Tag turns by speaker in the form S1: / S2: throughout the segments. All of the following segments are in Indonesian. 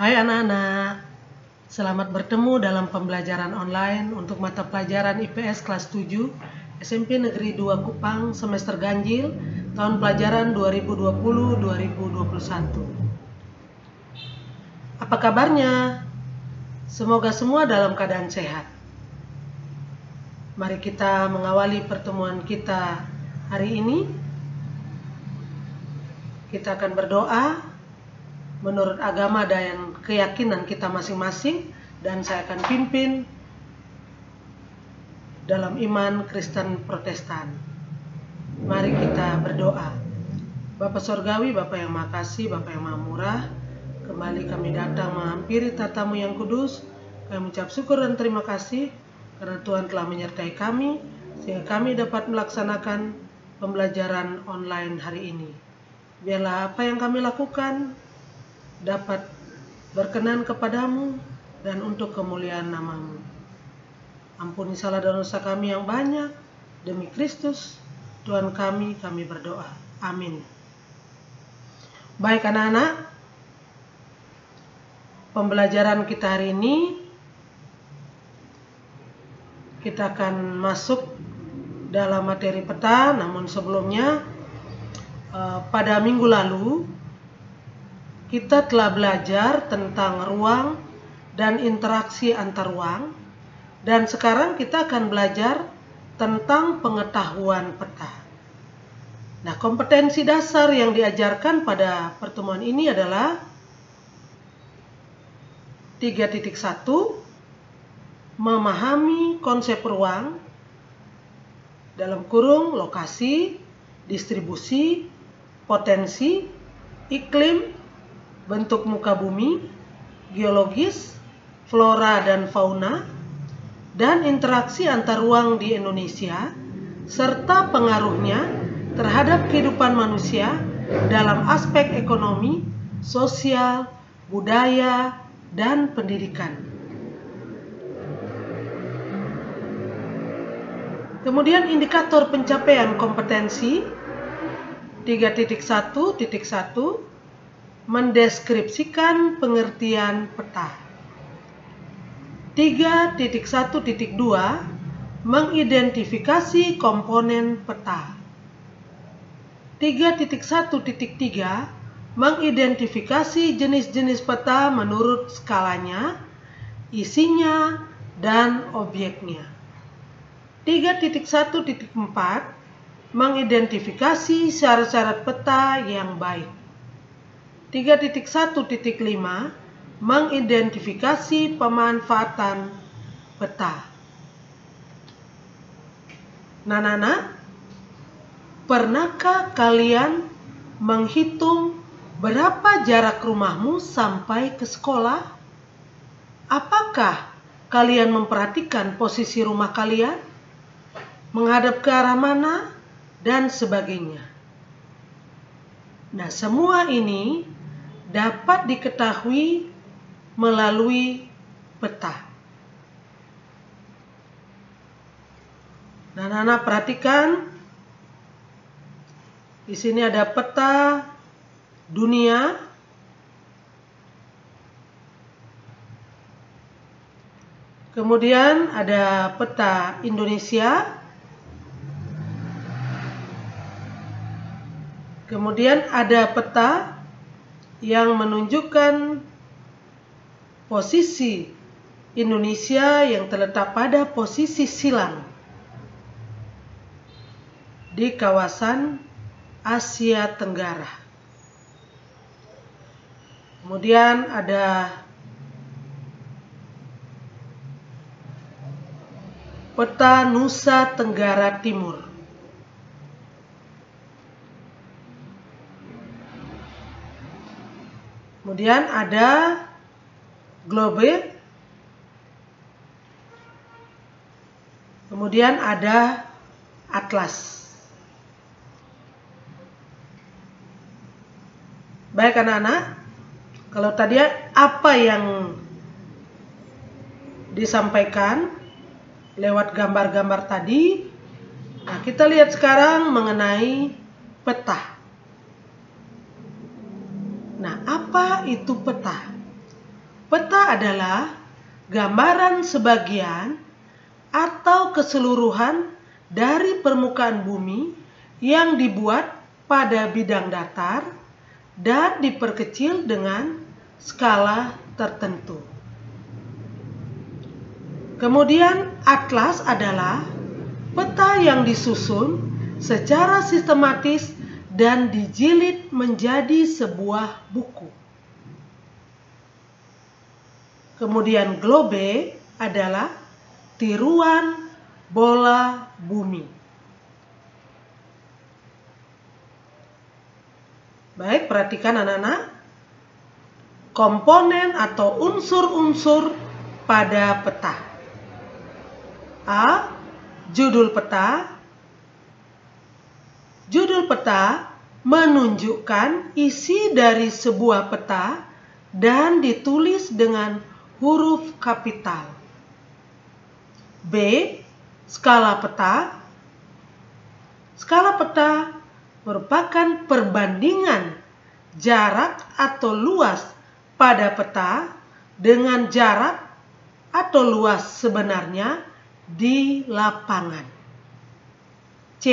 S1: Hai anak-anak, selamat bertemu dalam pembelajaran online untuk mata pelajaran IPS kelas 7 SMP Negeri 2 Kupang semester ganjil tahun pelajaran 2020-2021. Apa kabarnya? Semoga semua dalam keadaan sehat. Mari kita mengawali pertemuan kita hari ini. Kita akan berdoa menurut agama dan keyakinan kita masing-masing, dan saya akan pimpin dalam iman Kristen Protestan. Mari kita berdoa. Bapa Sorgawi, Bapa yang Maha Kasih, Bapa yang Maha Murah, kembali kami datang menghampiri tatamu yang kudus. Kami mengucap syukur dan terima kasih karena Tuhan telah menyertai kami sehingga kami dapat melaksanakan pembelajaran online hari ini. Biarlah apa yang kami lakukan dapat berkenan kepadamu dan untuk kemuliaan namamu. Ampuni salah dan dosa kami yang banyak, demi Kristus Tuhan kami berdoa. Amin. Baik anak-anak, pembelajaran kita hari ini kita akan masuk dalam materi peta. Namun sebelumnya, pada minggu lalu kita telah belajar tentang ruang dan interaksi antar ruang, dan sekarang kita akan belajar tentang pengetahuan peta. Nah, kompetensi dasar yang diajarkan pada pertemuan ini adalah 3.1, memahami konsep ruang dalam kurung lokasi, distribusi, potensi, iklim, bentuk muka bumi, geologis, flora dan fauna, dan interaksi antar ruang di Indonesia, serta pengaruhnya terhadap kehidupan manusia dalam aspek ekonomi, sosial, budaya, dan pendidikan. Kemudian indikator pencapaian kompetensi 3.1.1, mendeskripsikan pengertian peta. 3.1.2, mengidentifikasi komponen peta. 3.1.3, mengidentifikasi jenis-jenis peta menurut skalanya, isinya, dan objeknya. 3.1.4, mengidentifikasi syarat-syarat peta yang baik. 3.1.5, mengidentifikasi pemanfaatan peta. Nana, pernahkah kalian menghitung berapa jarak rumahmu sampai ke sekolah? Apakah kalian memperhatikan posisi rumah kalian, menghadap ke arah mana, dan sebagainya? Nah, semua ini dapat diketahui melalui peta. Nah, anak-anak perhatikan, di sini ada peta dunia, kemudian ada peta Indonesia, kemudian ada peta yang menunjukkan posisi Indonesia yang terletak pada posisi silang di kawasan Asia Tenggara. Kemudian ada peta Nusa Tenggara Timur. Kemudian ada globe. Kemudian ada atlas. Baik anak-anak, kalau tadi apa yang disampaikan lewat gambar-gambar tadi, nah kita lihat sekarang mengenai peta. Nah, apa itu peta? Peta adalah gambaran sebagian atau keseluruhan dari permukaan bumi yang dibuat pada bidang datar dan diperkecil dengan skala tertentu. Kemudian atlas adalah peta yang disusun secara sistematis dan dijilid menjadi sebuah buku. Kemudian globe adalah tiruan bola bumi. Baik, perhatikan anak-anak. Komponen atau unsur-unsur pada peta. A. Judul peta. Judul peta menunjukkan isi dari sebuah peta dan ditulis dengan huruf kapital. B. Skala peta. Skala peta merupakan perbandingan jarak atau luas pada peta dengan jarak atau luas sebenarnya di lapangan. C.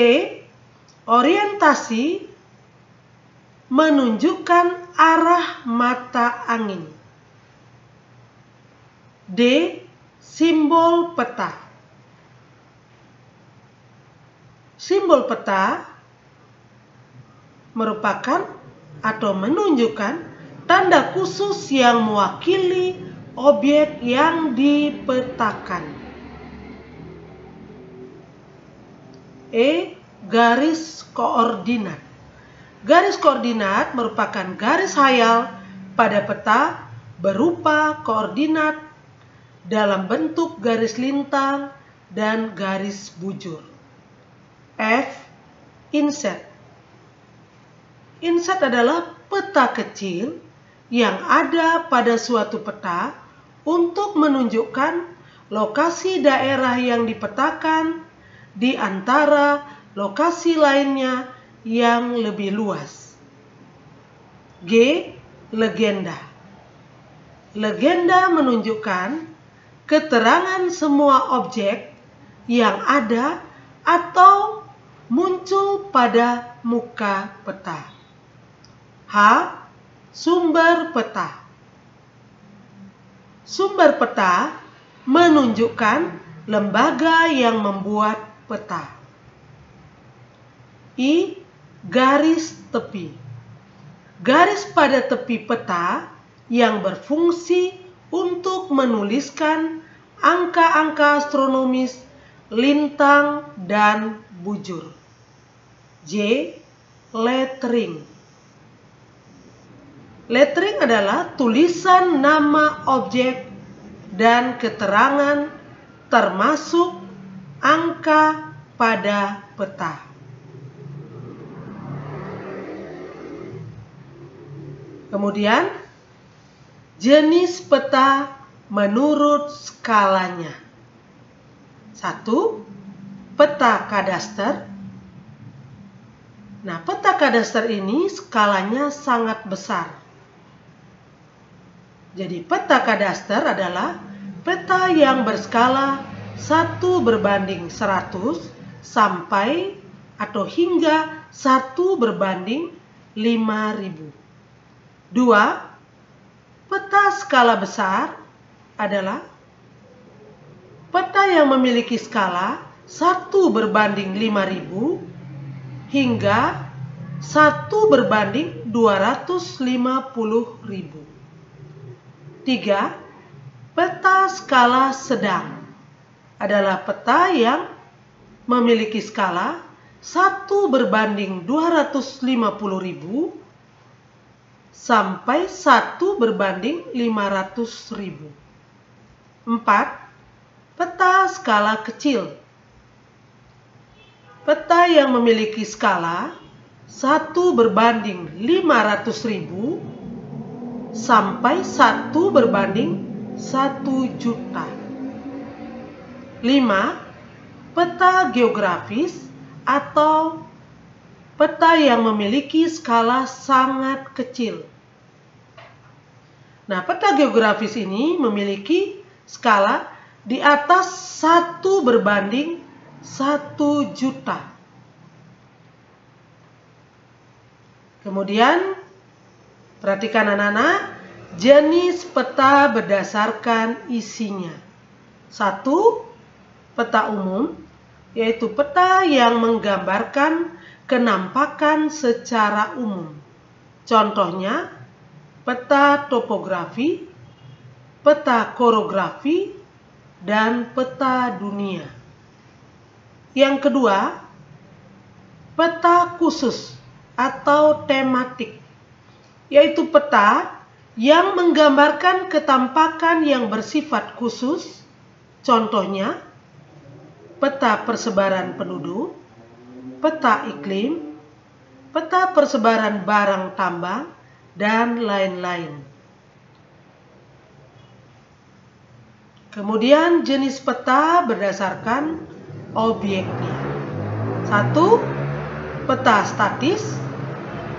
S1: Orientasi menunjukkan arah mata angin. D. Simbol peta. Simbol peta merupakan atau menunjukkan tanda khusus yang mewakili objek yang dipetakan. E. Garis koordinat. Garis koordinat merupakan garis hayal pada peta berupa koordinat dalam bentuk garis lintang dan garis bujur. F. Inset. Inset adalah peta kecil yang ada pada suatu peta untuk menunjukkan lokasi daerah yang dipetakan di antara lokasi lainnya yang lebih luas. G. Legenda. Legenda menunjukkan keterangan semua objek yang ada atau muncul pada muka peta. H. Sumber peta. Sumber peta menunjukkan lembaga yang membuat peta. I. Garis tepi. Garis pada tepi peta yang berfungsi untuk menuliskan angka-angka astronomis, lintang, dan bujur. J. Lettering. Lettering adalah tulisan nama objek dan keterangan termasuk angka pada peta. Kemudian, jenis peta menurut skalanya. 1. Peta kadaster. Nah, peta kadaster ini skalanya sangat besar. Jadi, peta kadaster adalah peta yang berskala 1:100 sampai atau hingga 1:5000. 2. Peta skala besar adalah peta yang memiliki skala 1:5000 hingga 1:250.000. 3. Peta skala sedang adalah peta yang memiliki skala 1:250.000 sampai 1:500.000. 4. Peta skala kecil. Peta yang memiliki skala 1:500.000 sampai 1:1.000.000. 5. Peta geografis atau peta yang memiliki skala sangat kecil. Nah, peta geografis ini memiliki skala di atas 1 berbanding 1 juta. Kemudian, perhatikan anak-anak, jenis peta berdasarkan isinya. 1. Peta umum, yaitu peta yang menggambarkan kenampakan secara umum. Contohnya, peta topografi, peta korografi, dan peta dunia. Yang kedua, peta khusus atau tematik, yaitu peta yang menggambarkan ketampakan yang bersifat khusus. Contohnya, peta persebaran penduduk, peta iklim, peta persebaran barang tambang, dan lain-lain. Kemudian jenis peta berdasarkan objeknya. 1. Peta statis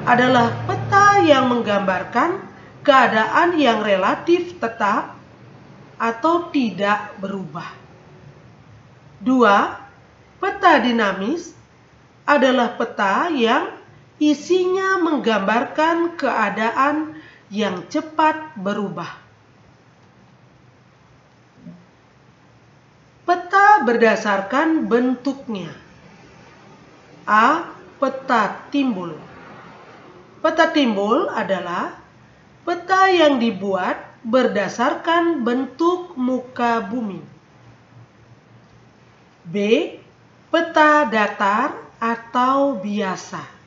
S1: adalah peta yang menggambarkan keadaan yang relatif tetap atau tidak berubah. 2. Peta dinamis adalah peta yang isinya menggambarkan keadaan yang cepat berubah. Peta berdasarkan bentuknya. A. Peta timbul. Peta timbul adalah peta yang dibuat berdasarkan bentuk muka bumi. B. Peta datar atau biasa.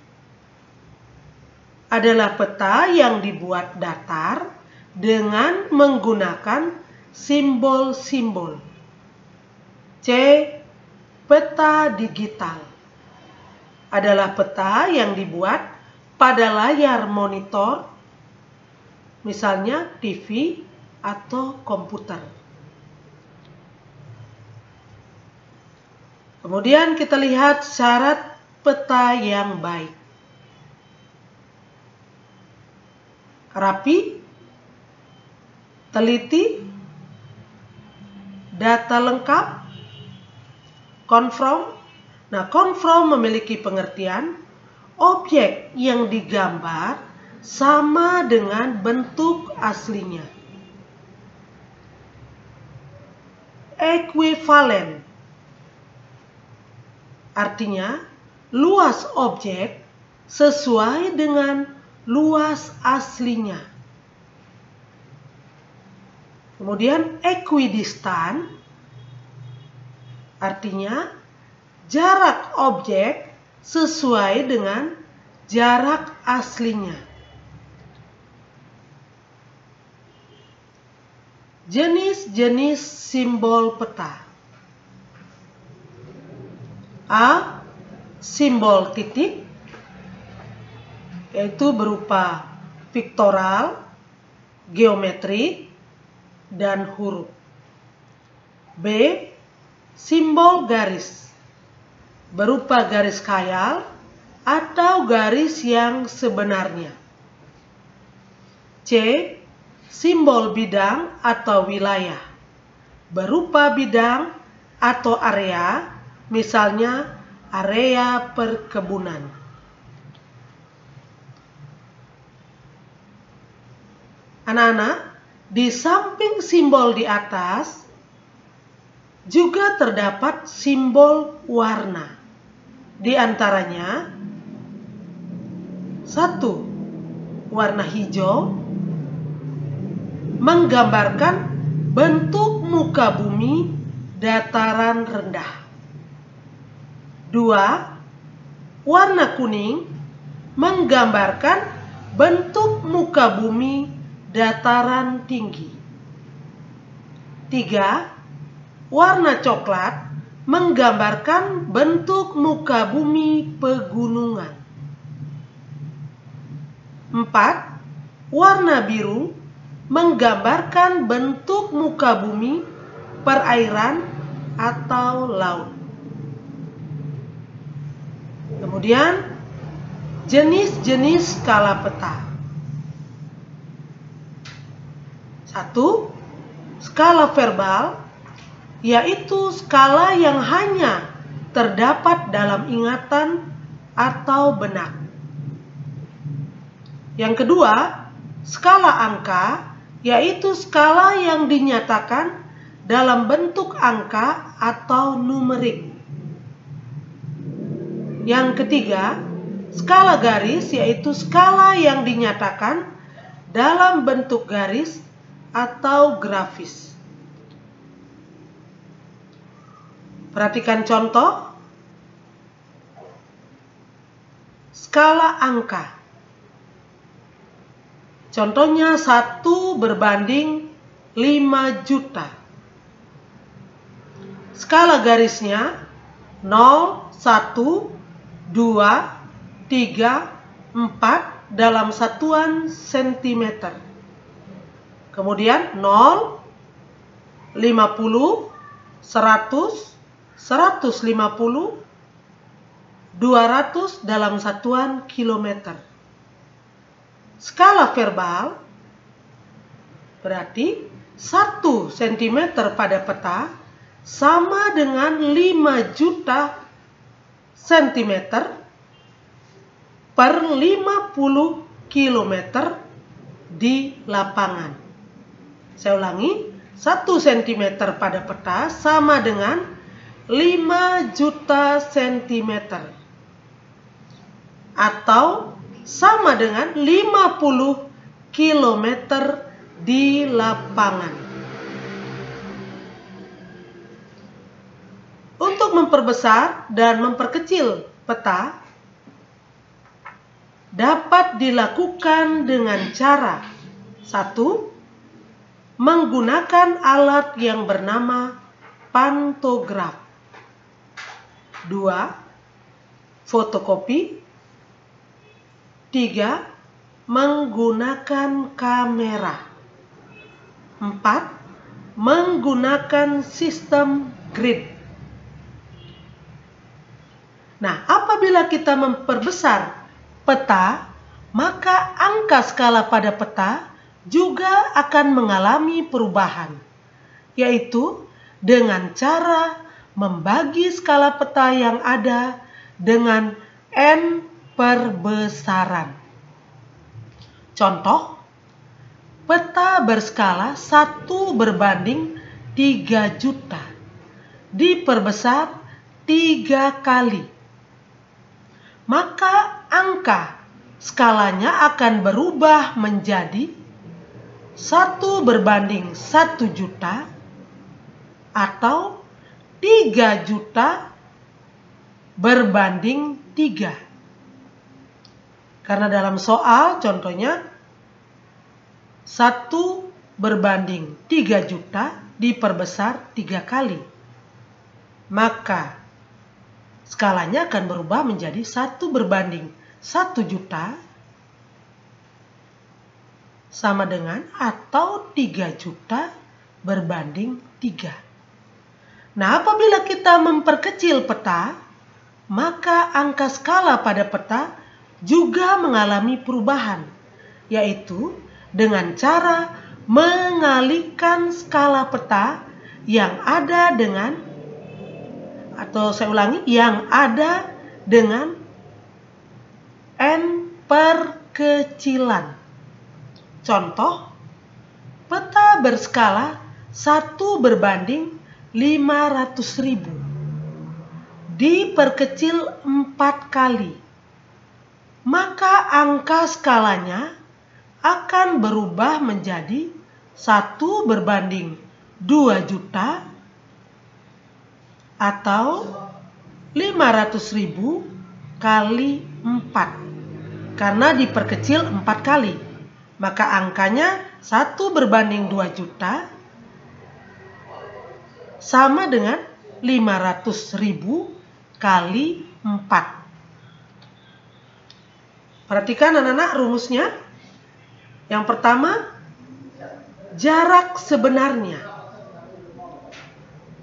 S1: Adalah peta yang dibuat datar dengan menggunakan simbol-simbol. C. Peta digital. Adalah peta yang dibuat pada layar monitor, misalnya TV atau komputer. Kemudian kita lihat syarat peta yang baik. Rapi, teliti, data lengkap, konform. Nah, konform memiliki pengertian objek yang digambar sama dengan bentuk aslinya. Ekuivalen artinya luas objek sesuai dengan luas aslinya. Kemudian ekuidistan artinya jarak objek sesuai dengan jarak aslinya. Jenis-jenis simbol peta. A. Simbol titik, yaitu berupa piktoral, geometrik, dan huruf. B. Simbol garis, berupa garis khayal atau garis yang sebenarnya. C. Simbol bidang atau wilayah, berupa bidang atau area, misalnya area perkebunan. Anak-anak, di samping simbol di atas juga terdapat simbol warna. Di antaranya 1. Warna hijau menggambarkan bentuk muka bumi dataran rendah. 2. Warna kuning menggambarkan bentuk muka bumi dataran tinggi. 3. Warna coklat menggambarkan bentuk muka bumi pegunungan. 4. Warna biru menggambarkan bentuk muka bumi perairan atau laut. Kemudian, jenis-jenis skala peta. Satu, skala verbal, yaitu skala yang hanya terdapat dalam ingatan atau benak. Yang kedua, skala angka, yaitu skala yang dinyatakan dalam bentuk angka atau numerik. Yang ketiga, skala garis, yaitu skala yang dinyatakan dalam bentuk garis atau grafis. Perhatikan contoh. Skala angka. Contohnya 1 berbanding 5 juta. Skala garisnya 0, 1, 2, 3, 4 dalam satuan sentimeter. Kemudian 0, 50, 100, 150, 200 dalam satuan kilometer. Skala verbal berarti 1 cm pada peta sama dengan 5 juta cm per 50 km di lapangan. Saya ulangi, 1 cm pada peta sama dengan 5 juta cm atau sama dengan 50 km di lapangan. Untuk memperbesar dan memperkecil peta dapat dilakukan dengan cara: 1. Menggunakan alat yang bernama pantograf. 2. Fotokopi. 3. Menggunakan kamera. 4. Menggunakan sistem grid. Nah, apabila kita memperbesar peta, maka angka skala pada peta juga akan mengalami perubahan, yaitu dengan cara membagi skala peta yang ada dengan n perbesaran. Contoh, peta berskala 1 berbanding 3 juta diperbesar 3 kali. Maka angka skalanya akan berubah menjadi 1 berbanding 1 juta atau 3 juta berbanding 3. Karena dalam soal contohnya 1 berbanding 3 juta diperbesar 3 kali. Maka skalanya akan berubah menjadi 1 berbanding 1 juta sama dengan atau 3 juta berbanding 3. Nah, apabila kita memperkecil peta, maka angka skala pada peta juga mengalami perubahan, yaitu dengan cara mengalihkan skala peta yang ada dengan, atau saya ulangi, yang ada dengan n perkecilan. Contoh, peta berskala 1 berbanding 500.000 diperkecil 4 kali. Maka angka skalanya akan berubah menjadi 1 berbanding 2 juta atau 500.000 kali 4. Karena diperkecil 4 kali, maka angkanya 1 berbanding 2 juta sama dengan 500.000 kali 4. Perhatikan anak-anak rumusnya. Yang pertama, jarak sebenarnya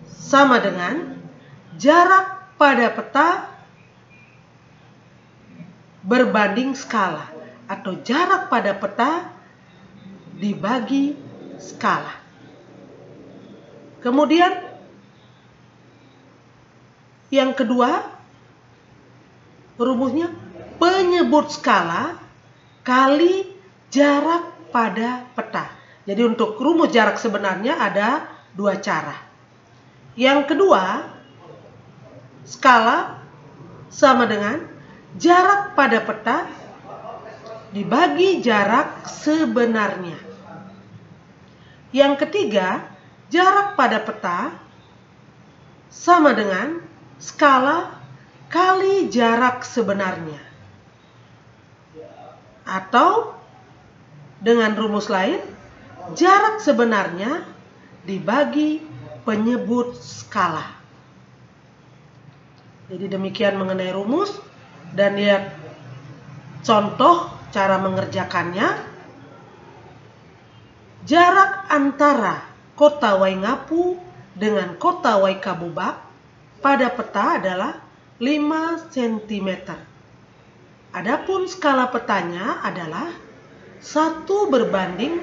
S1: sama dengan jarak pada peta berbanding skala, atau jarak pada peta dibagi skala. Kemudian yang kedua, rumusnya penyebut skala kali jarak pada peta. Jadi untuk rumus jarak sebenarnya ada dua cara. Yang kedua, skala sama dengan jarak pada peta dibagi jarak sebenarnya. Yang ketiga, jarak pada peta sama dengan skala kali jarak sebenarnya. Atau dengan rumus lain, jarak sebenarnya dibagi penyebut skala. Jadi demikian mengenai rumus, dan lihat contoh cara mengerjakannya. Jarak antara kota Waingapu dengan kota Waikabubak pada peta adalah 5 cm. Adapun skala petanya adalah 1 berbanding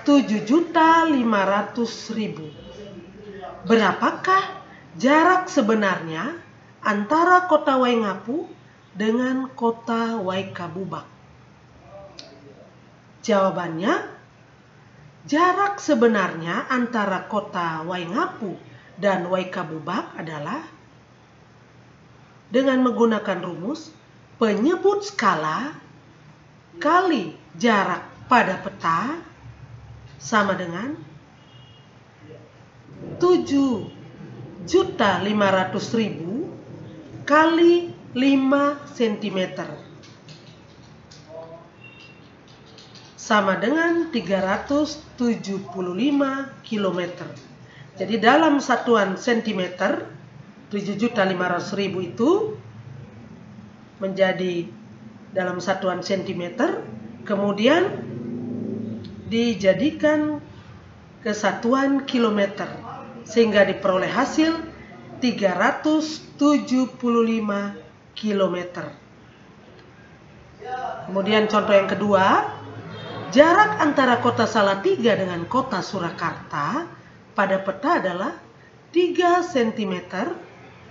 S1: 7.500.000. Berapakah jarak sebenarnya antara kota Waingapu dengan kota Waikabubak? Jawabannya, jarak sebenarnya antara kota Waingapu dan Waikabubak adalah dengan menggunakan rumus penyebut skala kali jarak pada peta sama dengan 7.500.000 kali 5 cm sama dengan 375 km. Jadi dalam satuan cm, 7.500.000 itu menjadi dalam satuan cm, kemudian dijadikan ke satuan kilometer, sehingga diperoleh hasil 375 km. Kemudian contoh yang kedua, jarak antara kota Salatiga dengan kota Surakarta pada peta adalah 3 cm,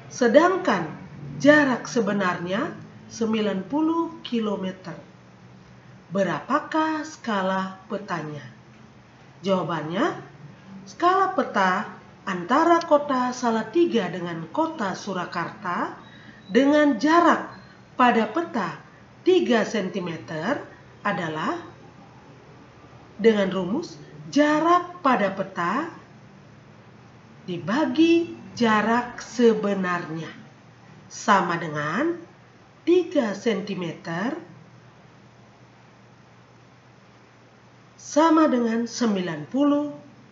S1: sedangkan jarak sebenarnya 90 km. Berapakah skala petanya? Jawabannya, skala peta antara kota Salatiga dengan kota Surakarta dengan jarak pada peta 3 cm adalah dengan rumus jarak pada peta dibagi jarak sebenarnya sama dengan 3 cm sama dengan 90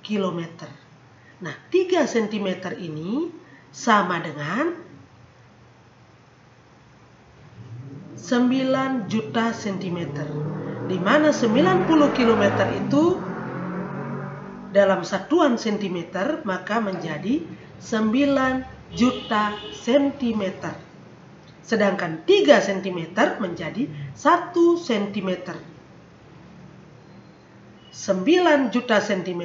S1: km. Nah, 3 cm ini sama dengan 9 juta cm, di mana 90 km itu dalam satuan cm, maka menjadi 9 juta cm. Sedangkan 3 cm menjadi 1 cm. 9 juta cm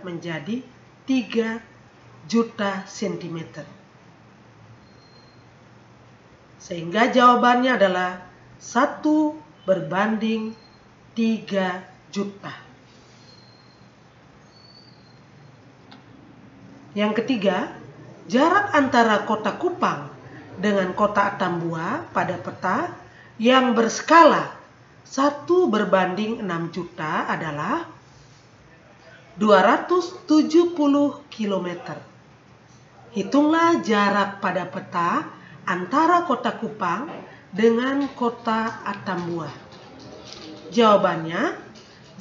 S1: menjadi 3 juta cm. Sehingga jawabannya adalah 1 berbanding 3 juta. Yang ketiga, jarak antara kota Kupang dengan kota Atambua pada peta yang berskala 1 berbanding 6 juta adalah 270 km. Hitunglah jarak pada peta antara kota Kupang dengan kota Atambua. Jawabannya,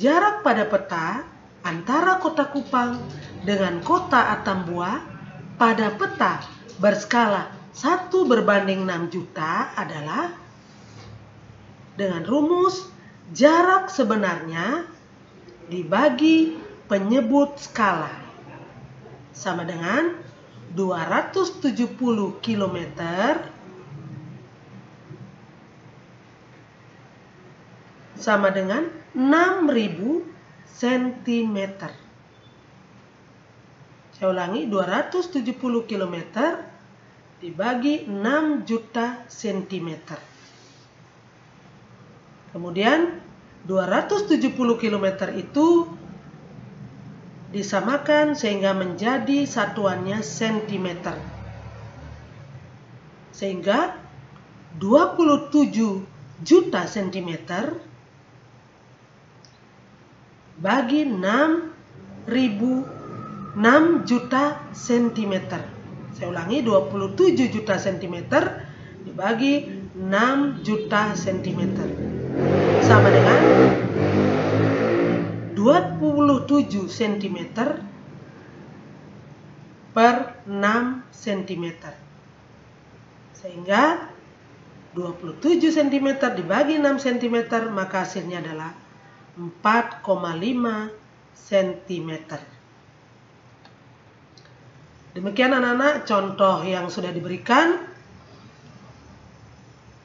S1: jarak pada peta antara kota Kupang dengan kota Atambua pada peta berskala 1 berbanding 6 juta adalah dengan rumus jarak sebenarnya dibagi penyebut skala sama dengan 270 km sama dengan 6.000 cm. Saya ulangi, 270 km dibagi 6 juta cm. Kemudian 270 km itu disamakan sehingga menjadi satuannya sentimeter. Sehingga 27 juta cm bagi 6 juta cm. Saya ulangi, 27 juta cm dibagi 6 juta cm. Sama dengan 27 cm per 6 cm. Sehingga 27 cm dibagi 6 cm, maka hasilnya adalah 4,5 cm. Demikian anak-anak contoh yang sudah diberikan.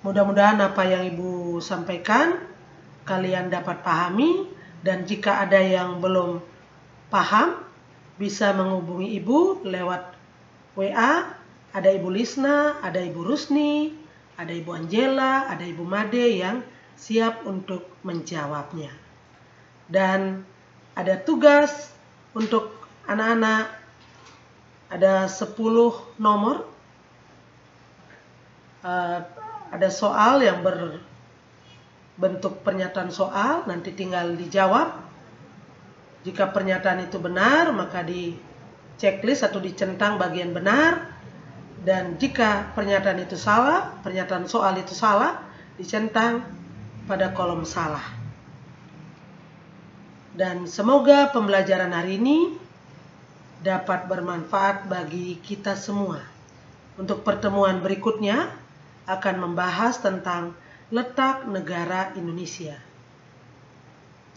S1: Mudah-mudahan apa yang Ibu sampaikan kalian dapat pahami, dan jika ada yang belum paham bisa menghubungi Ibu lewat WA. Ada Ibu Lisna, ada Ibu Rusni, ada Ibu Angela, ada Ibu Made yang siap untuk menjawabnya. Dan ada tugas untuk anak-anak, ada 10 nomor. Ada soal yang berbentuk pernyataan soal, nanti tinggal dijawab. Jika pernyataan itu benar, maka di checklist atau dicentang bagian benar. Dan jika pernyataan itu salah, pernyataan soal itu salah, dicentang pada kolom salah. Dan semoga pembelajaran hari ini dapat bermanfaat bagi kita semua. Untuk pertemuan berikutnya akan membahas tentang letak negara Indonesia.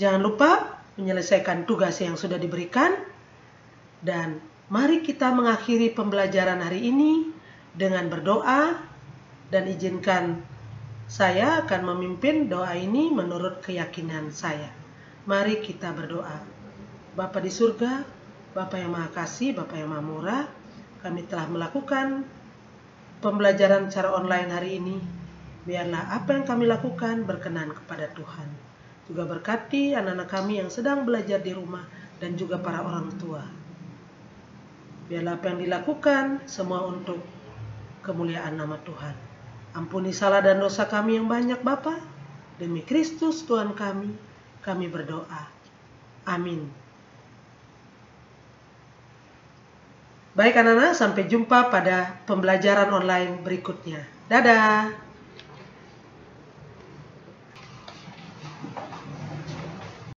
S1: Jangan lupa menyelesaikan tugas yang sudah diberikan, dan mari kita mengakhiri pembelajaran hari ini dengan berdoa, dan izinkan saya akan memimpin doa ini menurut keyakinan saya. Mari kita berdoa. Bapa di surga, Bapa yang Maha Kasih, Bapa yang Maha Murah, kami telah melakukan pembelajaran secara online hari ini. Biarlah apa yang kami lakukan berkenan kepada Tuhan. Juga berkati anak-anak kami yang sedang belajar di rumah dan juga para orang tua. Biarlah apa yang dilakukan semua untuk kemuliaan nama Tuhan. Ampuni salah dan dosa kami yang banyak Bapa. Demi Kristus Tuhan kami berdoa. Amin. Baik anak-anak, sampai jumpa pada pembelajaran online berikutnya. Dadah!